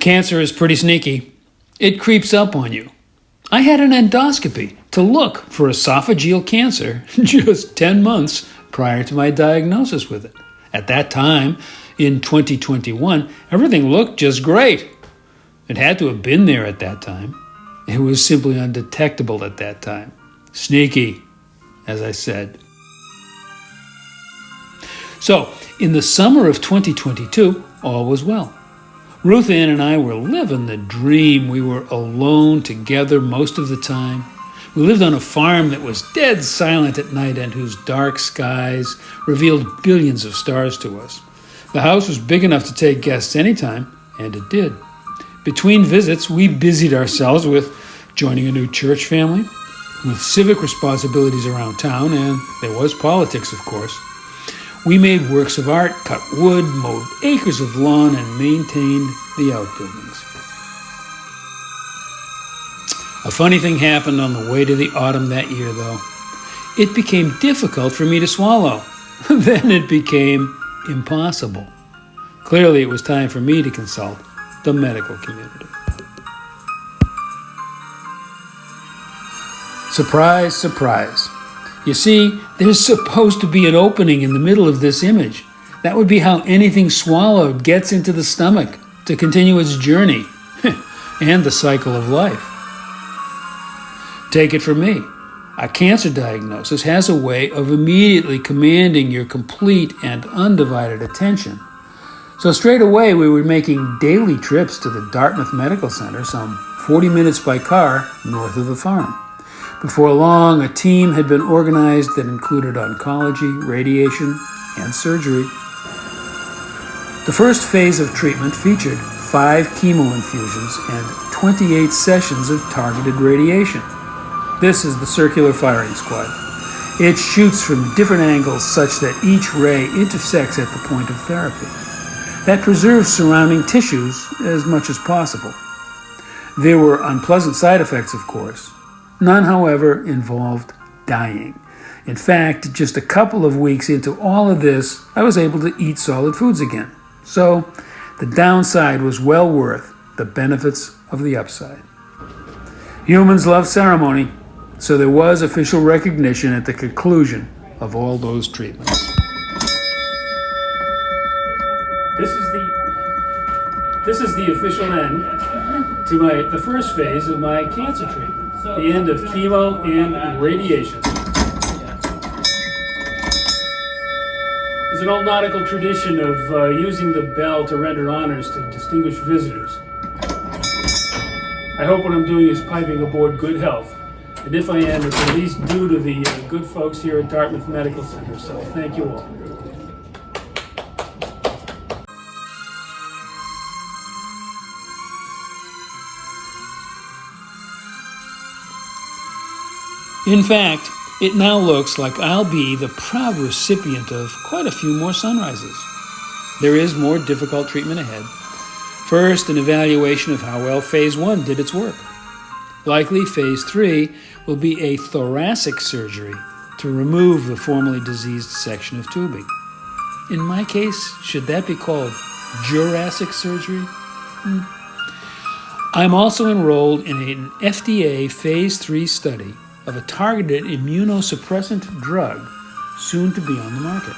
Cancer is pretty sneaky. It creeps up on you. I had an endoscopy to look for esophageal cancer just 10 months prior to my diagnosis with it. At that time, in 2021, everything looked just great. It had to have been there at that time. It was simply undetectable at that time. Sneaky, as I said. So, in the summer of 2022, all was well. Ruth Ann and I were living the dream. We were alone together most of the time. We lived on a farm that was dead silent at night and whose dark skies revealed billions of stars to us. The house was big enough to take guests anytime, and it did. Between visits, we busied ourselves with joining a new church family, with civic responsibilities around town, and there was politics, of course. We made works of art, cut wood, mowed acres of lawn, and maintained the outbuildings. A funny thing happened on the way to the autumn that year, though. It became difficult for me to swallow. Then it became impossible. Clearly, it was time for me to consult the medical community. Surprise, surprise. You see, there's supposed to be an opening in the middle of this image. That would be how anything swallowed gets into the stomach to continue its journey and the cycle of life. Take it from me. A cancer diagnosis has a way of immediately commanding your complete and undivided attention. So straight away, we were making daily trips to the Dartmouth Medical Center, some 40 minutes by car north of the farm. Before long, a team had been organized that included oncology, radiation, and surgery. The first phase of treatment featured 5 chemo infusions and 28 sessions of targeted radiation. This is the circular firing squad. It shoots from different angles such that each ray intersects at the point of therapy. That preserves surrounding tissues as much as possible. There were unpleasant side effects, of course. None, however, involved dying. In fact, just a couple of weeks into all of this, I was able to eat solid foods again. So, the downside was well worth the benefits of the upside. Humans love ceremony, so there was official recognition at the conclusion of all those treatments. This is the official end to the first phase of my cancer treatment. The end of chemo and radiation. There's an old nautical tradition of using the bell to render honors to distinguished visitors. I hope what I'm doing is piping aboard good health. And if I am, it's at least due to the good folks here at Dartmouth Medical Center. So thank you all. In fact, it now looks like I'll be the proud recipient of quite a few more sunrises. There is more difficult treatment ahead. First, an evaluation of how well Phase 1 did its work. Likely, Phase 3 will be a thoracic surgery to remove the formerly diseased section of tubing. In my case, should that be called Jurassic surgery? I'm also enrolled in an FDA Phase 3 study of a targeted immunosuppressant drug soon to be on the market.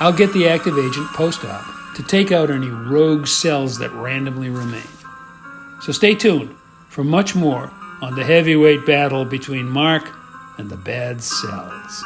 I'll get the active agent post-op to take out any rogue cells that randomly remain. So stay tuned for much more on the heavyweight battle between Mark and the bad cells.